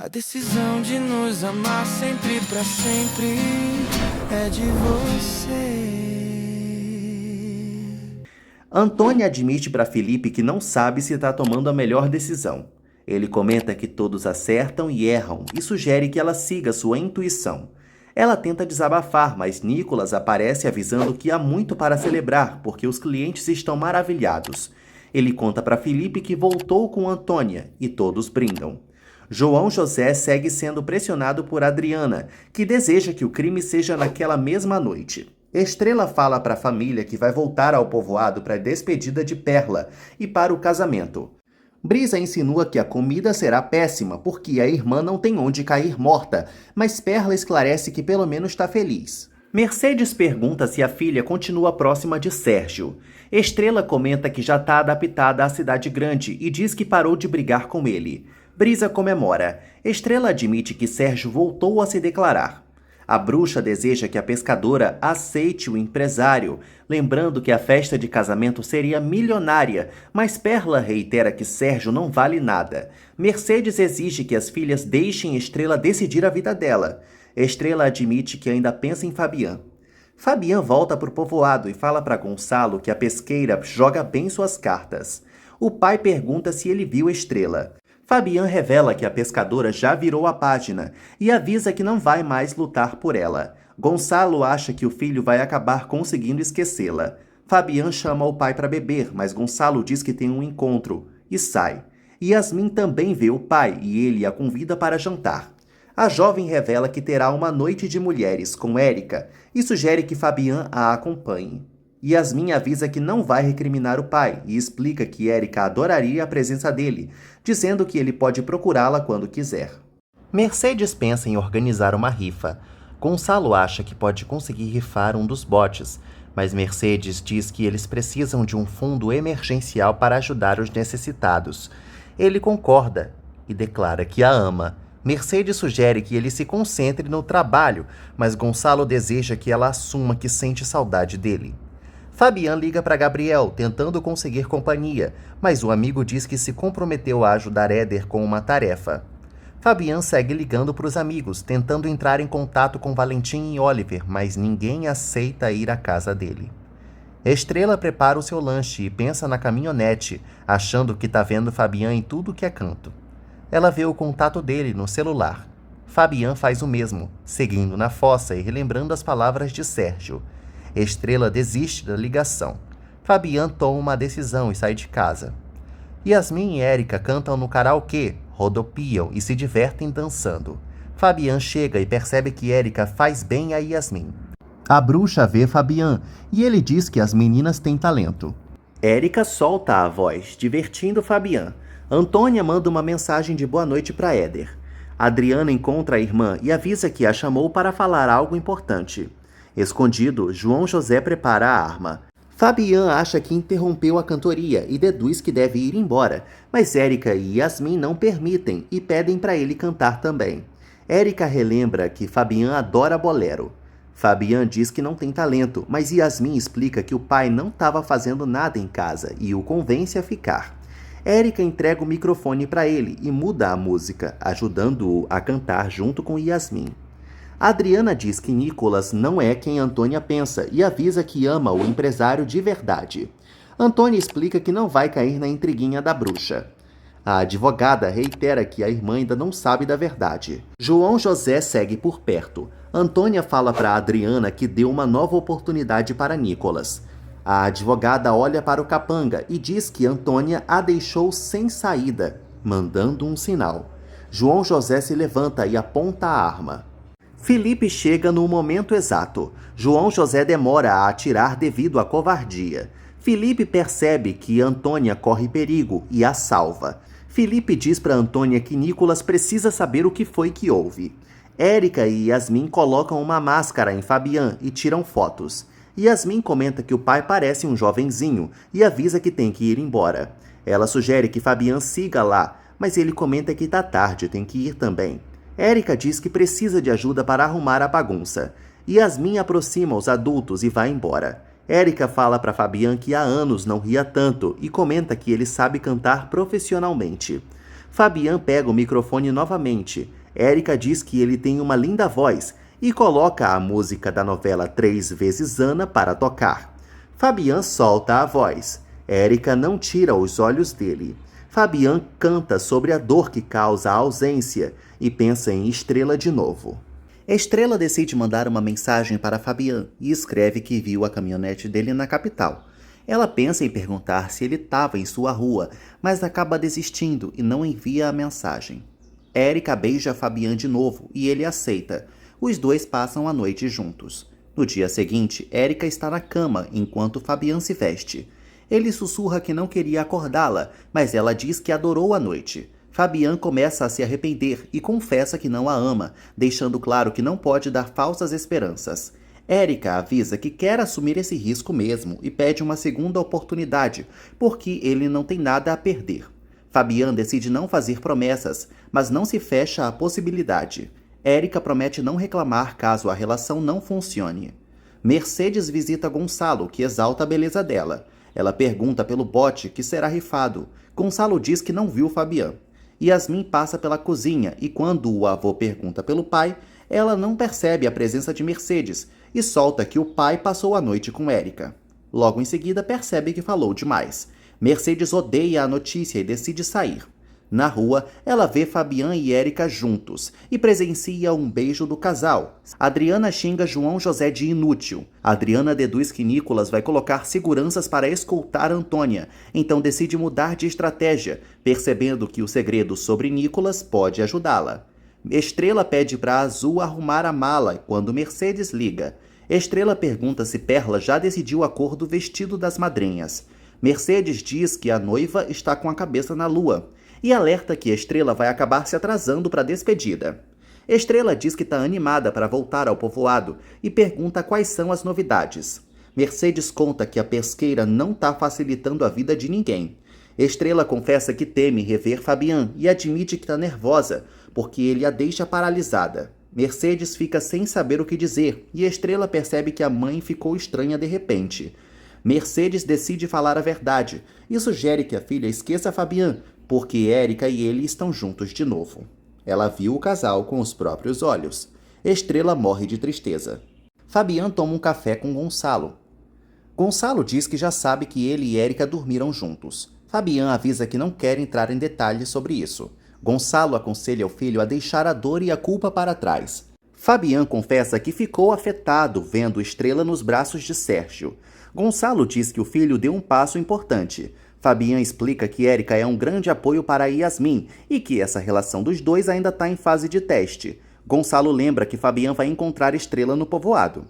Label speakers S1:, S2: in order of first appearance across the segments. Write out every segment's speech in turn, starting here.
S1: A decisão de nos amar sempre pra sempre é de você.
S2: Antônia admite para Felipe que não sabe se está tomando a melhor decisão. Ele comenta que todos acertam e erram e sugere que ela siga sua intuição. Ela tenta desabafar, mas Nicolas aparece avisando que há muito para celebrar, porque os clientes estão maravilhados. Ele conta para Felipe que voltou com Antônia e todos brindam. João José segue sendo pressionado por Adriana, que deseja que o crime seja naquela mesma noite. Estrela fala para a família que vai voltar ao povoado para a despedida de Perla e para o casamento. Brisa insinua que a comida será péssima porque a irmã não tem onde cair morta, mas Perla esclarece que pelo menos está feliz. Mercedes pergunta se a filha continua próxima de Sérgio. Estrela comenta que já está adaptada à cidade grande e diz que parou de brigar com ele. Brisa comemora. Estrela admite que Sérgio voltou a se declarar. A bruxa deseja que a pescadora aceite o empresário, lembrando que a festa de casamento seria milionária, mas Perla reitera que Sérgio não vale nada. Mercedes exige que as filhas deixem Estrela decidir a vida dela. Estrela admite que ainda pensa em Fabian. Fabian volta para o povoado e fala para Gonçalo que a pesqueira joga bem suas cartas. O pai pergunta se ele viu Estrela. Fabian revela que a pescadora já virou a página e avisa que não vai mais lutar por ela. Gonçalo acha que o filho vai acabar conseguindo esquecê-la. Fabian chama o pai para beber, mas Gonçalo diz que tem um encontro e sai. Yasmin também vê o pai e ele a convida para jantar. A jovem revela que terá uma noite de mulheres com Érica e sugere que Fabian a acompanhe. Yasmin avisa que não vai recriminar o pai e explica que Érica adoraria a presença dele, dizendo que ele pode procurá-la quando quiser. Mercedes pensa em organizar uma rifa. Gonçalo acha que pode conseguir rifar um dos botes, mas Mercedes diz que eles precisam de um fundo emergencial para ajudar os necessitados. Ele concorda e declara que a ama. Mercedes sugere que ele se concentre no trabalho, mas Gonçalo deseja que ela assuma que sente saudade dele. Fabian liga para Gabriel, tentando conseguir companhia, mas o amigo diz que se comprometeu a ajudar Éder com uma tarefa. Fabian segue ligando para os amigos, tentando entrar em contato com Valentim e Oliver, mas ninguém aceita ir à casa dele. Estrela prepara o seu lanche e pensa na caminhonete, achando que está vendo Fabian em tudo que é canto. Ela vê o contato dele no celular. Fabian faz o mesmo, seguindo na fossa e relembrando as palavras de Sérgio. Estrela desiste da ligação. Fabian toma uma decisão e sai de casa. Yasmin e Érica cantam no karaokê, rodopiam e se divertem dançando. Fabian chega e percebe que Érica faz bem a Yasmin. A bruxa vê Fabian e ele diz que as meninas têm talento. Érica solta a voz, divertindo Fabian. Antônia manda uma mensagem de boa noite para Éder. Adriana encontra a irmã e avisa que a chamou para falar algo importante. Escondido, João José prepara a arma. Fabian acha que interrompeu a cantoria e deduz que deve ir embora, mas Érica e Yasmin não permitem e pedem para ele cantar também. Érica relembra que Fabian adora bolero. Fabian diz que não tem talento, mas Yasmin explica que o pai não estava fazendo nada em casa e o convence a ficar. Érica entrega o microfone para ele e muda a música, ajudando-o a cantar junto com Yasmin. Adriana diz que Nicolas não é quem Antônia pensa e avisa que ama o empresário de verdade. Antônia explica que não vai cair na intriguinha da bruxa. A advogada reitera que a irmã ainda não sabe da verdade. João José segue por perto. Antônia fala para Adriana que deu uma nova oportunidade para Nicolas. A advogada olha para o capanga e diz que Antônia a deixou sem saída, mandando um sinal. João José se levanta e aponta a arma. Felipe chega no momento exato. João José demora a atirar devido à covardia. Felipe percebe que Antônia corre perigo e a salva. Felipe diz para Antônia que Nicolas precisa saber o que foi que houve. Érica e Yasmin colocam uma máscara em Fabian e tiram fotos. Yasmin comenta que o pai parece um jovenzinho e avisa que tem que ir embora. Ela sugere que Fabian siga lá, mas ele comenta que tá tarde, tem que ir também. Érica diz que precisa de ajuda para arrumar a bagunça. Yasmin aproxima os adultos e vai embora. Érica fala para Fabian que há anos não ria tanto e comenta que ele sabe cantar profissionalmente. Fabian pega o microfone novamente. Érica diz que ele tem uma linda voz e coloca a música da novela 3 vezes Ana para tocar. Fabian solta a voz. Érica não tira os olhos dele. Fabian canta sobre a dor que causa a ausência e pensa em Estrela de novo. Estrela decide mandar uma mensagem para Fabian e escreve que viu a caminhonete dele na capital. Ela pensa em perguntar se ele estava em sua rua, mas acaba desistindo e não envia a mensagem. Érica beija Fabian de novo e ele aceita. Os dois passam a noite juntos. No dia seguinte, Érica está na cama enquanto Fabian se veste. Ele sussurra que não queria acordá-la, mas ela diz que adorou a noite. Fabian começa a se arrepender e confessa que não a ama, deixando claro que não pode dar falsas esperanças. Érica avisa que quer assumir esse risco mesmo e pede uma segunda oportunidade, porque ele não tem nada a perder. Fabian decide não fazer promessas, mas não se fecha à possibilidade. Érica promete não reclamar caso a relação não funcione. Mercedes visita Gonçalo, que exalta a beleza dela. Ela pergunta pelo bote que será rifado. Gonçalo diz que não viu Fabian. Yasmin passa pela cozinha e quando o avô pergunta pelo pai, ela não percebe a presença de Mercedes e solta que o pai passou a noite com Érica. Logo em seguida percebe que falou demais. Mercedes odeia a notícia e decide sair. Na rua, ela vê Fabian e Érica juntos e presencia um beijo do casal. Adriana xinga João José de inútil. Adriana deduz que Nicolas vai colocar seguranças para escoltar Antônia, então decide mudar de estratégia, percebendo que o segredo sobre Nicolas pode ajudá-la. Estrela pede para Azul arrumar a mala quando Mercedes liga. Estrela pergunta se Perla já decidiu a cor do vestido das madrinhas. Mercedes diz que a noiva está com a cabeça na lua e alerta que Estrela vai acabar se atrasando para a despedida. Estrela diz que está animada para voltar ao povoado e pergunta quais são as novidades. Mercedes conta que a pesqueira não está facilitando a vida de ninguém. Estrela confessa que teme rever Fabian e admite que está nervosa, porque ele a deixa paralisada. Mercedes fica sem saber o que dizer e Estrela percebe que a mãe ficou estranha de repente. Mercedes decide falar a verdade e sugere que a filha esqueça Fabian, porque Érica e ele estão juntos de novo. Ela viu o casal com os próprios olhos. Estrela morre de tristeza. Fabian toma um café com Gonçalo. Gonçalo diz que já sabe que ele e Érica dormiram juntos. Fabian avisa que não quer entrar em detalhes sobre isso. Gonçalo aconselha o filho a deixar a dor e a culpa para trás. Fabian confessa que ficou afetado vendo Estrela nos braços de Sérgio. Gonçalo diz que o filho deu um passo importante. Fabian explica que Érica é um grande apoio para Yasmin e que essa relação dos dois ainda está em fase de teste. Gonçalo lembra que Fabian vai encontrar Estrela no povoado.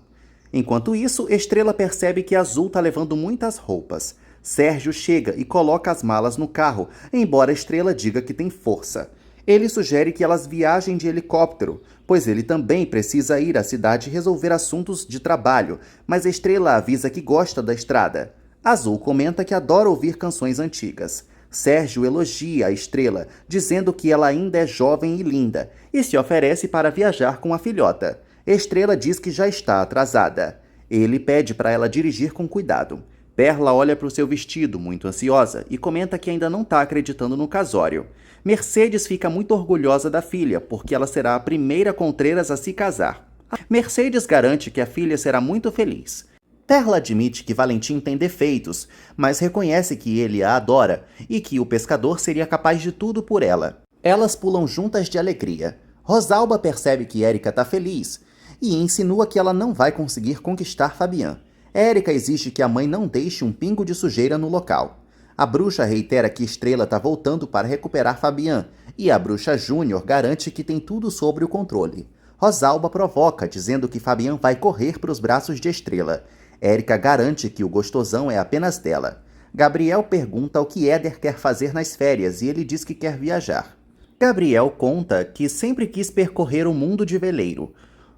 S2: Enquanto isso, Estrela percebe que Azul está levando muitas roupas. Sérgio chega e coloca as malas no carro, embora Estrela diga que tem força. Ele sugere que elas viajem de helicóptero, pois ele também precisa ir à cidade resolver assuntos de trabalho, mas Estrela avisa que gosta da estrada. Azul comenta que adora ouvir canções antigas. Sérgio elogia a Estrela, dizendo que ela ainda é jovem e linda, e se oferece para viajar com a filhota. Estrela diz que já está atrasada. Ele pede para ela dirigir com cuidado. Perla olha para o seu vestido, muito ansiosa, e comenta que ainda não está acreditando no casório. Mercedes fica muito orgulhosa da filha, porque ela será a primeira Contreras a se casar. Mercedes garante que a filha será muito feliz. Perla admite que Valentim tem defeitos, mas reconhece que ele a adora e que o pescador seria capaz de tudo por ela. Elas pulam juntas de alegria. Rosalba percebe que Érica está feliz e insinua que ela não vai conseguir conquistar Fabian. Érica exige que a mãe não deixe um pingo de sujeira no local. A bruxa reitera que Estrela está voltando para recuperar Fabian e a bruxa Júnior garante que tem tudo sob o controle. Rosalba provoca, dizendo que Fabian vai correr para os braços de Estrela. Érica garante que o gostosão é apenas dela. Gabriel pergunta o que Éder quer fazer nas férias e ele diz que quer viajar. Gabriel conta que sempre quis percorrer o mundo de veleiro.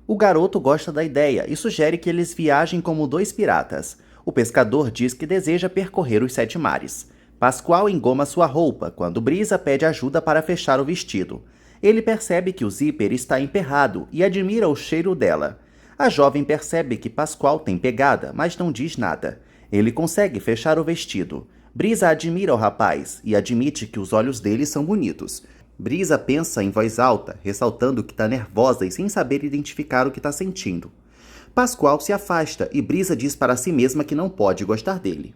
S2: O garoto gosta da ideia e sugere que eles viajem como dois piratas. O pescador diz que deseja percorrer os 7 mares. Pascoal engoma sua roupa quando Brisa pede ajuda para fechar o vestido. Ele percebe que o zíper está emperrado e admira o cheiro dela. A jovem percebe que Pascoal tem pegada, mas não diz nada. Ele consegue fechar o vestido. Brisa admira o rapaz e admite que os olhos dele são bonitos. Brisa pensa em voz alta, ressaltando que está nervosa e sem saber identificar o que está sentindo. Pascoal se afasta e Brisa diz para si mesma que não pode gostar dele.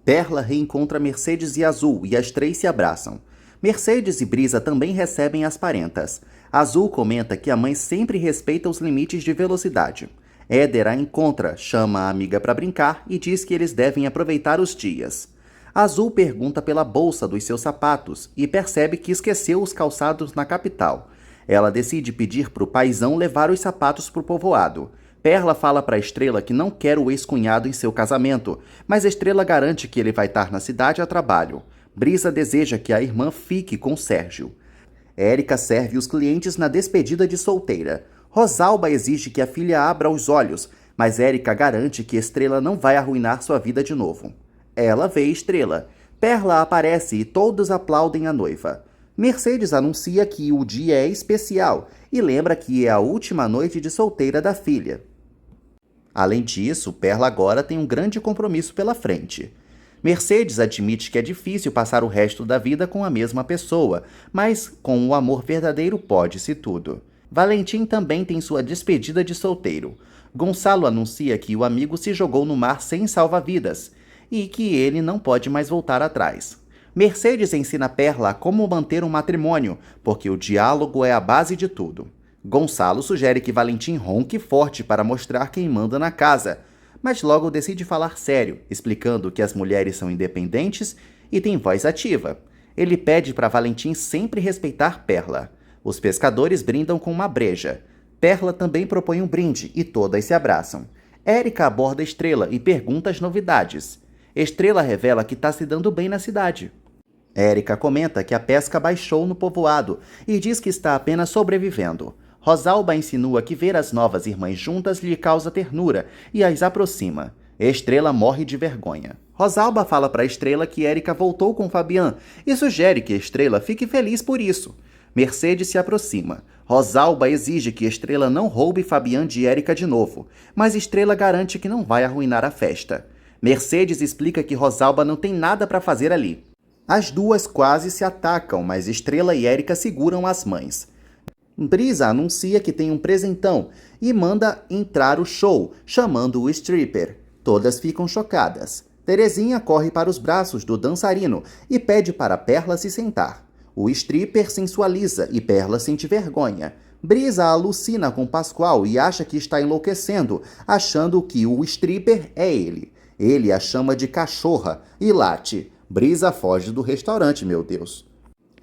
S2: Perla reencontra Mercedes e Azul e as três se abraçam. Mercedes e Brisa também recebem as parentas. Azul comenta que a mãe sempre respeita os limites de velocidade. Éder a encontra, chama a amiga para brincar e diz que eles devem aproveitar os dias. Azul pergunta pela bolsa dos seus sapatos e percebe que esqueceu os calçados na capital. Ela decide pedir para o paizão levar os sapatos para o povoado. Perla fala para Estrela que não quer o ex-cunhado em seu casamento, mas Estrela garante que ele vai estar na cidade a trabalho. Brisa deseja que a irmã fique com Sérgio. Érica serve os clientes na despedida de solteira. Rosalba exige que a filha abra os olhos, mas Érica garante que Estrela não vai arruinar sua vida de novo. Ela vê Estrela. Perla aparece e todos aplaudem a noiva. Mercedes anuncia que o dia é especial e lembra que é a última noite de solteira da filha. Além disso, Perla agora tem um grande compromisso pela frente. Mercedes admite que é difícil passar o resto da vida com a mesma pessoa, mas com o amor verdadeiro pode-se tudo. Valentim também tem sua despedida de solteiro. Gonçalo anuncia que o amigo se jogou no mar sem salva-vidas e que ele não pode mais voltar atrás. Mercedes ensina Perla como manter um matrimônio, porque o diálogo é a base de tudo. Gonçalo sugere que Valentim ronque forte para mostrar quem manda na casa, mas logo decide falar sério, explicando que as mulheres são independentes e têm voz ativa. Ele pede para Valentim sempre respeitar Perla. Os pescadores brindam com uma breja. Perla também propõe um brinde e todas se abraçam. Érica aborda Estrela e pergunta as novidades. Estrela revela que está se dando bem na cidade. Érica comenta que a pesca baixou no povoado e diz que está apenas sobrevivendo. Rosalba insinua que ver as novas irmãs juntas lhe causa ternura e as aproxima. Estrela morre de vergonha. Rosalba fala para Estrela que Érica voltou com Fabian e sugere que Estrela fique feliz por isso. Mercedes se aproxima. Rosalba exige que Estrela não roube Fabian de Érica de novo, mas Estrela garante que não vai arruinar a festa. Mercedes explica que Rosalba não tem nada para fazer ali. As duas quase se atacam, mas Estrela e Érica seguram as mães. Brisa anuncia que tem um presentão e manda entrar o show, chamando o stripper. Todas ficam chocadas. Terezinha corre para os braços do dançarino e pede para Perla se sentar. O stripper sensualiza e Perla sente vergonha. Brisa alucina com Pascoal e acha que está enlouquecendo, achando que o stripper é ele. Ele a chama de cachorra e late. Brisa foge do restaurante, meu Deus.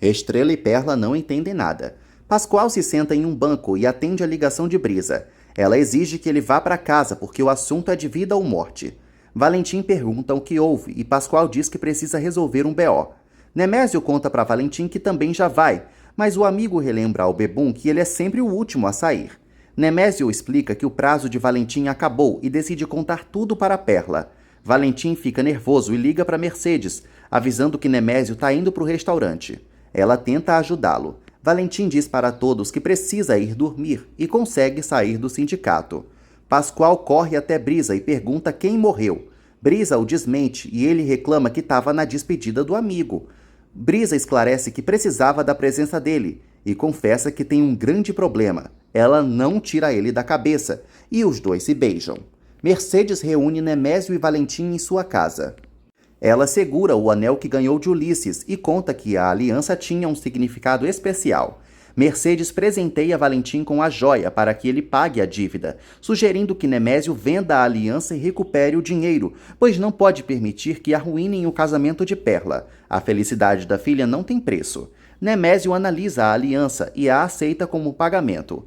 S2: Estrela e Perla não entendem nada. Pascoal se senta em um banco e atende a ligação de Brisa. Ela exige que ele vá para casa porque o assunto é de vida ou morte. Valentim pergunta o que houve e Pascoal diz que precisa resolver um BO. Nemésio conta para Valentim que também já vai, mas o amigo relembra ao bebum que ele é sempre o último a sair. Nemésio explica que o prazo de Valentim acabou e decide contar tudo para Perla. Valentim fica nervoso e liga para Mercedes, avisando que Nemésio está indo para o restaurante. Ela tenta ajudá-lo. Valentim diz para todos que precisa ir dormir e consegue sair do sindicato. Pascoal corre até Brisa e pergunta quem morreu. Brisa o desmente e ele reclama que estava na despedida do amigo. Brisa esclarece que precisava da presença dele e confessa que tem um grande problema. Ela não tira ele da cabeça e os dois se beijam. Mercedes reúne Nemésio e Valentim em sua casa. Ela segura o anel que ganhou de Ulisses e conta que a aliança tinha um significado especial. Mercedes presenteia Valentim com a joia para que ele pague a dívida, sugerindo que Nemésio venda a aliança e recupere o dinheiro, pois não pode permitir que arruinem o casamento de Perla. A felicidade da filha não tem preço. Nemésio analisa a aliança e a aceita como pagamento.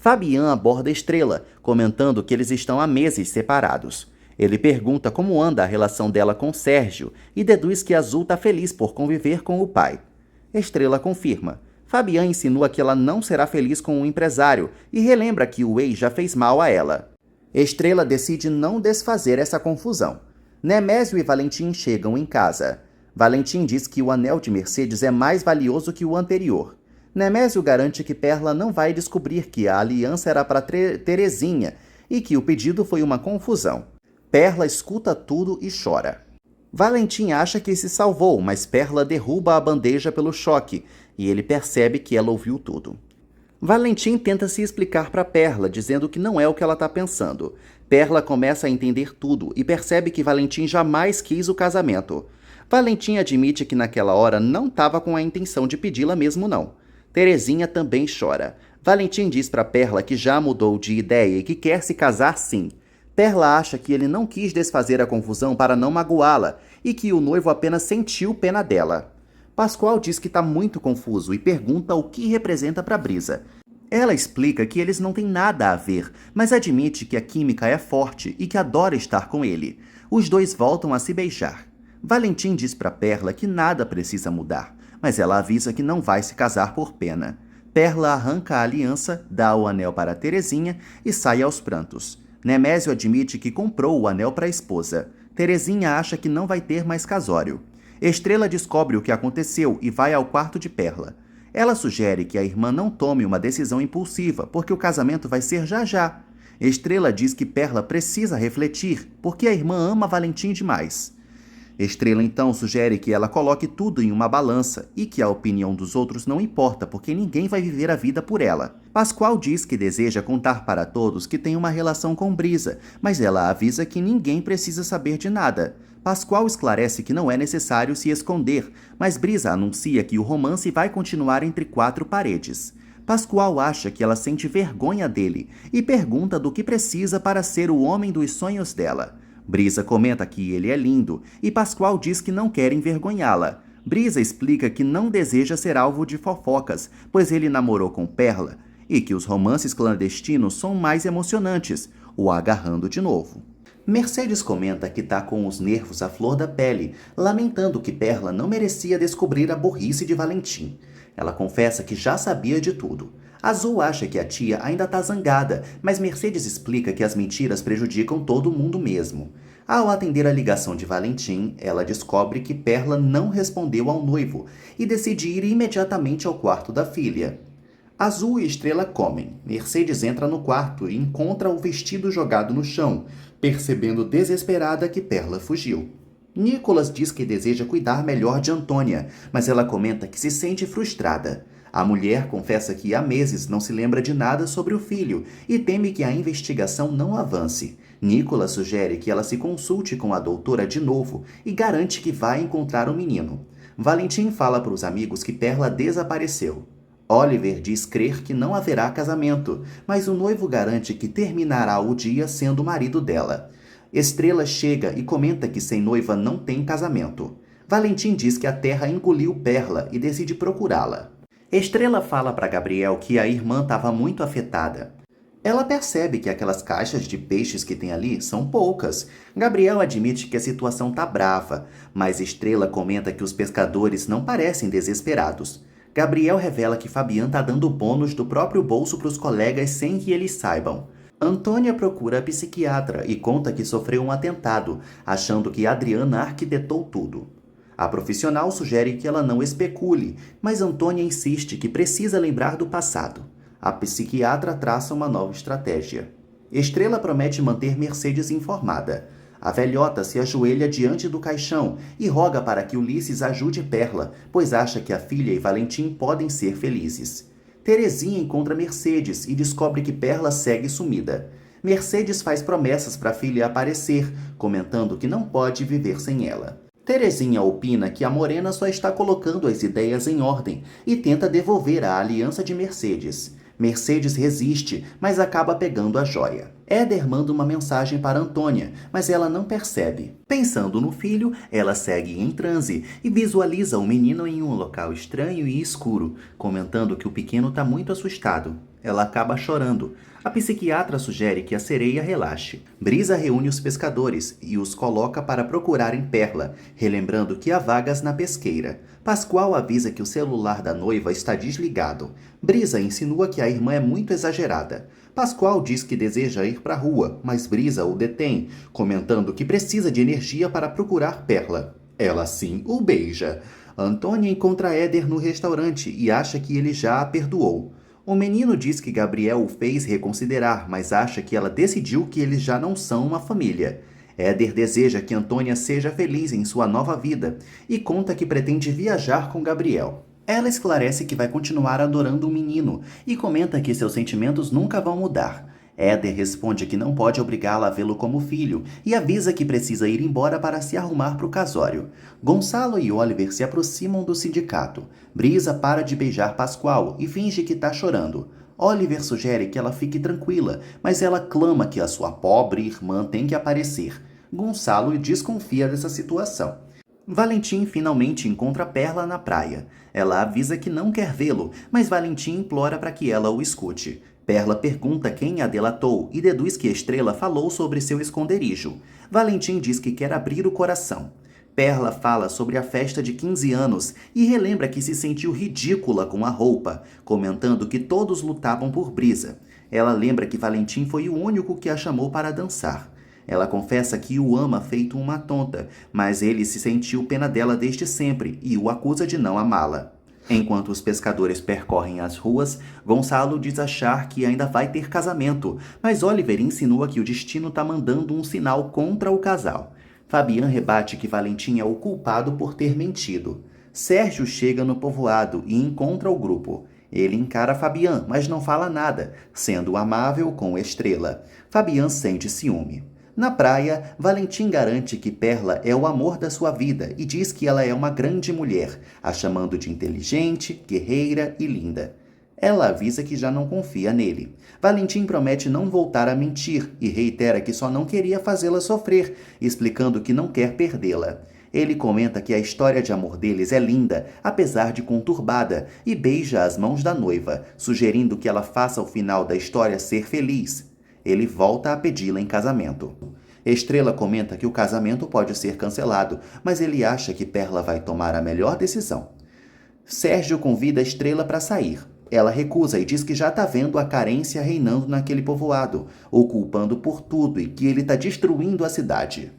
S2: Fabian aborda Estrela, comentando que eles estão há meses separados. Ele pergunta como anda a relação dela com Sérgio e deduz que Azul está feliz por conviver com o pai. Estrela confirma. Fabian insinua que ela não será feliz com o empresário e relembra que o ex já fez mal a ela. Estrela decide não desfazer essa confusão. Nemésio e Valentim chegam em casa. Valentim diz que o anel de Mercedes é mais valioso que o anterior. Nemésio garante que Perla não vai descobrir que a aliança era para Terezinha e que o pedido foi uma confusão. Perla escuta tudo e chora. Valentim acha que se salvou, mas Perla derruba a bandeja pelo choque, e ele percebe que ela ouviu tudo. Valentim tenta se explicar para Perla, dizendo que não é o que ela está pensando. Perla começa a entender tudo e percebe que Valentim jamais quis o casamento. Valentim admite que naquela hora não estava com a intenção de pedi-la mesmo não. Terezinha também chora. Valentim diz para Perla que já mudou de ideia e que quer se casar sim. Perla acha que ele não quis desfazer a confusão para não magoá-la e que o noivo apenas sentiu pena dela. Pascoal diz que está muito confuso e pergunta o que representa para Brisa. Ela explica que eles não têm nada a ver, mas admite que a química é forte e que adora estar com ele. Os dois voltam a se beijar. Valentim diz para Perla que nada precisa mudar, mas ela avisa que não vai se casar por pena. Perla arranca a aliança, dá o anel para Terezinha e sai aos prantos. Nemésio admite que comprou o anel para a esposa. Terezinha acha que não vai ter mais casório. Estrela descobre o que aconteceu e vai ao quarto de Perla. Ela sugere que a irmã não tome uma decisão impulsiva, porque o casamento vai ser já já. Estrela diz que Perla precisa refletir, porque a irmã ama Valentim demais. Estrela então sugere que ela coloque tudo em uma balança e que a opinião dos outros não importa, porque ninguém vai viver a vida por ela. Pascoal diz que deseja contar para todos que tem uma relação com Brisa, mas ela avisa que ninguém precisa saber de nada. Pascoal esclarece que não é necessário se esconder, mas Brisa anuncia que o romance vai continuar entre quatro paredes. Pascoal acha que ela sente vergonha dele e pergunta do que precisa para ser o homem dos sonhos dela. Brisa comenta que ele é lindo e Pascoal diz que não quer envergonhá-la. Brisa explica que não deseja ser alvo de fofocas, pois ele namorou com Perla, e que os romances clandestinos são mais emocionantes, o agarrando de novo. Mercedes comenta que tá com os nervos à flor da pele, lamentando que Perla não merecia descobrir a burrice de Valentim. Ela confessa que já sabia de tudo. Azul acha que a tia ainda tá zangada, mas Mercedes explica que as mentiras prejudicam todo mundo mesmo. Ao atender a ligação de Valentim, ela descobre que Perla não respondeu ao noivo e decide ir imediatamente ao quarto da filha. Azul e Estrela comem. Mercedes entra no quarto e encontra o vestido jogado no chão, percebendo desesperada que Perla fugiu. Nicolas diz que deseja cuidar melhor de Antônia, mas ela comenta que se sente frustrada. A mulher confessa que há meses não se lembra de nada sobre o filho e teme que a investigação não avance. Nicolas sugere que ela se consulte com a doutora de novo e garante que vai encontrar o menino. Valentim fala para os amigos que Perla desapareceu. Oliver diz crer que não haverá casamento, mas o noivo garante que terminará o dia sendo o marido dela. Estrela chega e comenta que sem noiva não tem casamento. Valentim diz que a terra engoliu Perla e decide procurá-la. Estrela fala para Gabriel que a irmã estava muito afetada. Ela percebe que aquelas caixas de peixes que tem ali são poucas. Gabriel admite que a situação tá brava, mas Estrela comenta que os pescadores não parecem desesperados. Gabriel revela que Fabian tá dando bônus do próprio bolso para os colegas sem que eles saibam. Antônia procura a psiquiatra e conta que sofreu um atentado, achando que Adriana arquitetou tudo. A profissional sugere que ela não especule, mas Antônia insiste que precisa lembrar do passado. A psiquiatra traça uma nova estratégia. Estrela promete manter Mercedes informada. A velhota se ajoelha diante do caixão e roga para que Ulisses ajude Perla, pois acha que a filha e Valentim podem ser felizes. Terezinha encontra Mercedes e descobre que Perla segue sumida. Mercedes faz promessas para a filha aparecer, comentando que não pode viver sem ela. Terezinha opina que a Morena só está colocando as ideias em ordem e tenta devolver a aliança de Mercedes. Mercedes resiste, mas acaba pegando a joia. Éder manda uma mensagem para Antônia, mas ela não percebe. Pensando no filho, ela segue em transe e visualiza o menino em um local estranho e escuro, comentando que o pequeno está muito assustado. Ela acaba chorando. A psiquiatra sugere que a sereia relaxe. Brisa reúne os pescadores e os coloca para procurarem Perla, relembrando que há vagas na pesqueira. Pascoal avisa que o celular da noiva está desligado. Brisa insinua que a irmã é muito exagerada. Pascoal diz que deseja ir para a rua, mas Brisa o detém, comentando que precisa de energia para procurar Perla. Ela sim o beija. Antônia encontra Éder no restaurante e acha que ele já a perdoou. O menino diz que Gabriel o fez reconsiderar, mas acha que ela decidiu que eles já não são uma família. Éder deseja que Antônia seja feliz em sua nova vida e conta que pretende viajar com Gabriel. Ela esclarece que vai continuar adorando o menino e comenta que seus sentimentos nunca vão mudar. Éder responde que não pode obrigá-la a vê-lo como filho e avisa que precisa ir embora para se arrumar para o casório. Gonçalo e Oliver se aproximam do sindicato. Brisa para de beijar Pascoal e finge que está chorando. Oliver sugere que ela fique tranquila, mas ela clama que a sua pobre irmã tem que aparecer. Gonçalo desconfia dessa situação. Valentim finalmente encontra Perla na praia. Ela avisa que não quer vê-lo, mas Valentim implora para que ela o escute. Perla pergunta quem a delatou e deduz que Estrela falou sobre seu esconderijo. Valentim diz que quer abrir o coração. Perla fala sobre a festa de 15 anos e relembra que se sentiu ridícula com a roupa, comentando que todos lutavam por Brisa. Ela lembra que Valentim foi o único que a chamou para dançar. Ela confessa que o ama feito uma tonta, mas ele se sentiu pena dela desde sempre e o acusa de não amá-la. Enquanto os pescadores percorrem as ruas, Gonçalo diz achar que ainda vai ter casamento, mas Oliver insinua que o destino está mandando um sinal contra o casal. Fabian rebate que Valentim é o culpado por ter mentido. Sérgio chega no povoado e encontra o grupo. Ele encara Fabian, mas não fala nada, sendo amável com Estrela. Fabian sente ciúme. Na praia, Valentim garante que Perla é o amor da sua vida e diz que ela é uma grande mulher, a chamando de inteligente, guerreira e linda. Ela avisa que já não confia nele. Valentim promete não voltar a mentir e reitera que só não queria fazê-la sofrer, explicando que não quer perdê-la. Ele comenta que a história de amor deles é linda, apesar de conturbada, e beija as mãos da noiva, sugerindo que ela faça o final da história ser feliz. Ele volta a pedi-la em casamento. Estrela comenta que o casamento pode ser cancelado, mas ele acha que Perla vai tomar a melhor decisão. Sérgio convida Estrela para sair. Ela recusa e diz que já está vendo a carência reinando naquele povoado, o culpando por tudo e que ele está destruindo a cidade.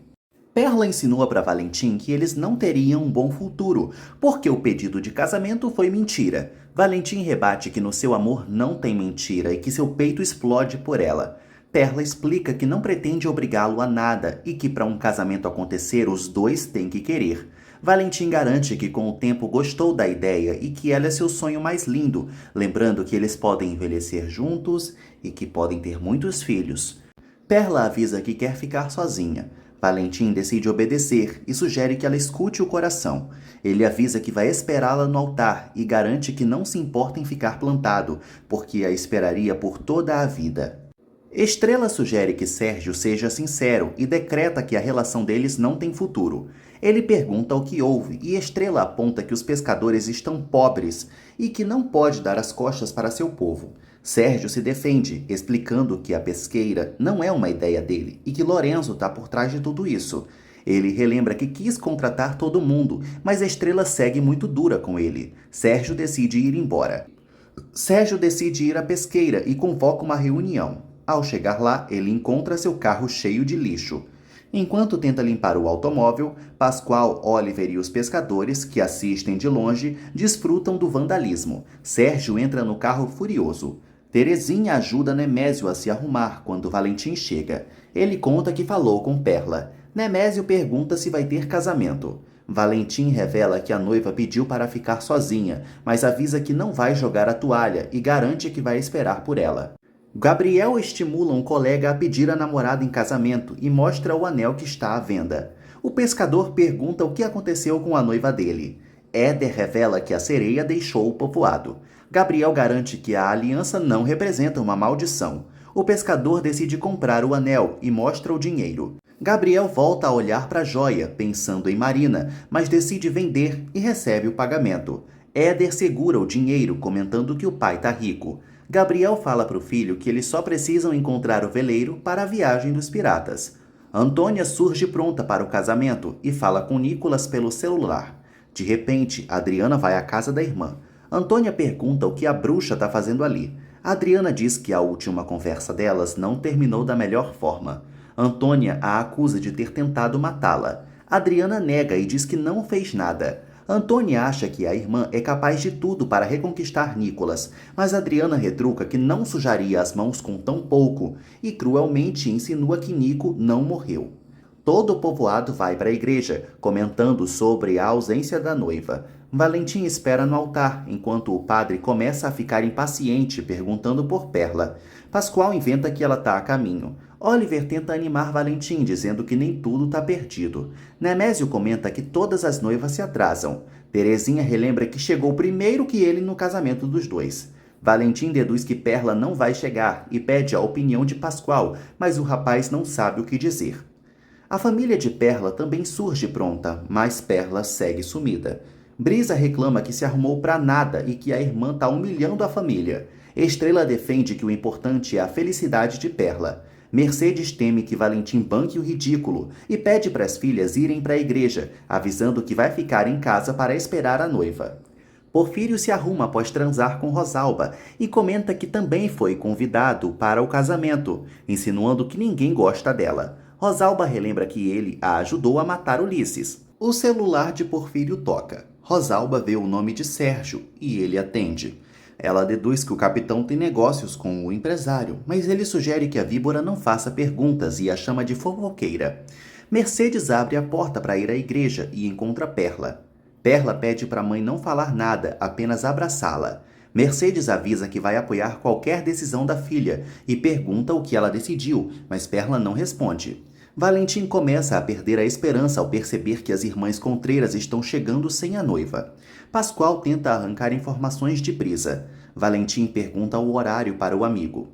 S2: Perla insinua para Valentim que eles não teriam um bom futuro, porque o pedido de casamento foi mentira. Valentim rebate que no seu amor não tem mentira e que seu peito explode por ela. Perla explica que não pretende obrigá-lo a nada e que para um casamento acontecer os dois têm que querer. Valentim garante que com o tempo gostou da ideia e que ela é seu sonho mais lindo, lembrando que eles podem envelhecer juntos e que podem ter muitos filhos. Perla avisa que quer ficar sozinha. Valentim decide obedecer e sugere que ela escute o coração. Ele avisa que vai esperá-la no altar e garante que não se importa em ficar plantado, porque a esperaria por toda a vida. Estrela sugere que Sérgio seja sincero e decreta que a relação deles não tem futuro. Ele pergunta o que houve e Estrela aponta que os pescadores estão pobres e que não pode dar as costas para seu povo. Sérgio se defende, explicando que a pesqueira não é uma ideia dele e que Lorenzo está por trás de tudo isso. Ele relembra que quis contratar todo mundo, mas a Estrela segue muito dura com ele. Sérgio decide ir embora. Sérgio decide ir à pesqueira e convoca uma reunião. Ao chegar lá, ele encontra seu carro cheio de lixo. Enquanto tenta limpar o automóvel, Pascoal, Oliver e os pescadores, que assistem de longe, desfrutam do vandalismo. Sérgio entra no carro furioso. Terezinha ajuda Nemésio a se arrumar quando Valentim chega. Ele conta que falou com Perla. Nemésio pergunta se vai ter casamento. Valentim revela que a noiva pediu para ficar sozinha, mas avisa que não vai jogar a toalha e garante que vai esperar por ela. Gabriel estimula um colega a pedir a namorada em casamento e mostra o anel que está à venda. O pescador pergunta o que aconteceu com a noiva dele. Éder revela que a sereia deixou o povoado. Gabriel garante que a aliança não representa uma maldição. O pescador decide comprar o anel e mostra o dinheiro. Gabriel volta a olhar para a joia, pensando em Marina, mas decide vender e recebe o pagamento. Éder segura o dinheiro, comentando que o pai está rico. Gabriel fala para o filho que eles só precisam encontrar o veleiro para a viagem dos piratas. Antônia surge pronta para o casamento e fala com Nicolas pelo celular. De repente, Adriana vai à casa da irmã. Antônia pergunta o que a bruxa está fazendo ali. Adriana diz que a última conversa delas não terminou da melhor forma. Antônia a acusa de ter tentado matá-la. Adriana nega e diz que não fez nada. Antônia acha que a irmã é capaz de tudo para reconquistar Nicolas, mas Adriana retruca que não sujaria as mãos com tão pouco e cruelmente insinua que Nico não morreu. Todo o povoado vai para a igreja, comentando sobre a ausência da noiva. Valentim espera no altar, enquanto o padre começa a ficar impaciente, perguntando por Perla. Pascoal inventa que ela está a caminho. Oliver tenta animar Valentim, dizendo que nem tudo está perdido. Nemésio comenta que todas as noivas se atrasam. Terezinha relembra que chegou primeiro que ele no casamento dos dois. Valentim deduz que Perla não vai chegar e pede a opinião de Pascoal, mas o rapaz não sabe o que dizer. A família de Perla também surge pronta, mas Perla segue sumida. Brisa reclama que se arrumou para nada e que a irmã está humilhando a família. Estrela defende que o importante é a felicidade de Perla. Mercedes teme que Valentim banque o ridículo e pede para as filhas irem para a igreja, avisando que vai ficar em casa para esperar a noiva. Porfírio se arruma após transar com Rosalba e comenta que também foi convidado para o casamento, insinuando que ninguém gosta dela. Rosalba relembra que ele a ajudou a matar Ulisses. O celular de Porfírio toca. Rosalba vê o nome de Sérgio e ele atende. Ela deduz que o capitão tem negócios com o empresário, mas ele sugere que a víbora não faça perguntas e a chama de fofoqueira. Mercedes abre a porta para ir à igreja e encontra Perla. Perla pede para a mãe não falar nada, apenas abraçá-la. Mercedes avisa que vai apoiar qualquer decisão da filha e pergunta o que ela decidiu, mas Perla não responde. Valentim começa a perder a esperança ao perceber que as irmãs Contreiras estão chegando sem a noiva. Pascoal tenta arrancar informações de Brisa. Valentim pergunta o horário para o amigo.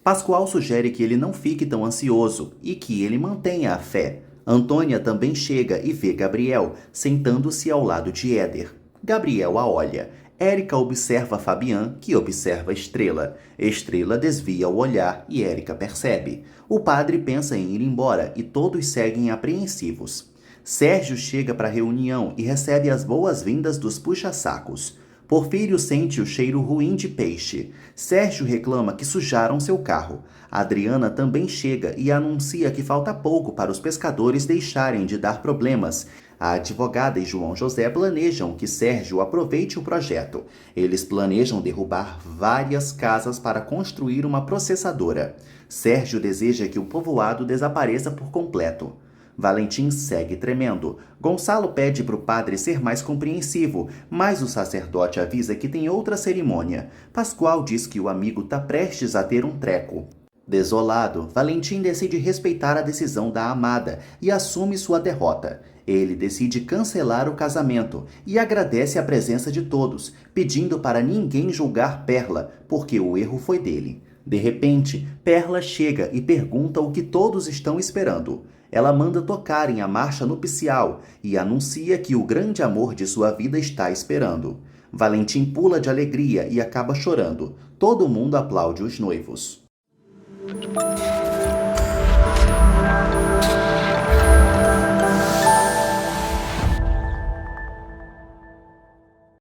S2: Pascoal sugere que ele não fique tão ansioso e que ele mantenha a fé. Antônia também chega e vê Gabriel, sentando-se ao lado de Éder. Gabriel a olha. Érica observa Fabian, que observa Estrela. Estrela desvia o olhar e Érica percebe. O padre pensa em ir embora e todos seguem apreensivos. Sérgio chega para a reunião e recebe as boas-vindas dos puxa-sacos. Porfírio sente o cheiro ruim de peixe. Sérgio reclama que sujaram seu carro. Adriana também chega e anuncia que falta pouco para os pescadores deixarem de dar problemas. A advogada e João José planejam que Sérgio aproveite o projeto. Eles planejam derrubar várias casas para construir uma processadora. Sérgio deseja que o povoado desapareça por completo. Valentim segue tremendo. Gonçalo pede para o padre ser mais compreensivo, mas o sacerdote avisa que tem outra cerimônia. Pascoal diz que o amigo está prestes a ter um treco. Desolado, Valentim decide respeitar a decisão da amada e assume sua derrota. Ele decide cancelar o casamento e agradece a presença de todos, pedindo para ninguém julgar Perla, porque o erro foi dele. De repente, Perla chega e pergunta o que todos estão esperando. Ela manda tocarem a marcha nupcial e anuncia que o grande amor de sua vida está esperando. Valentim pula de alegria e acaba chorando. Todo mundo aplaude os noivos.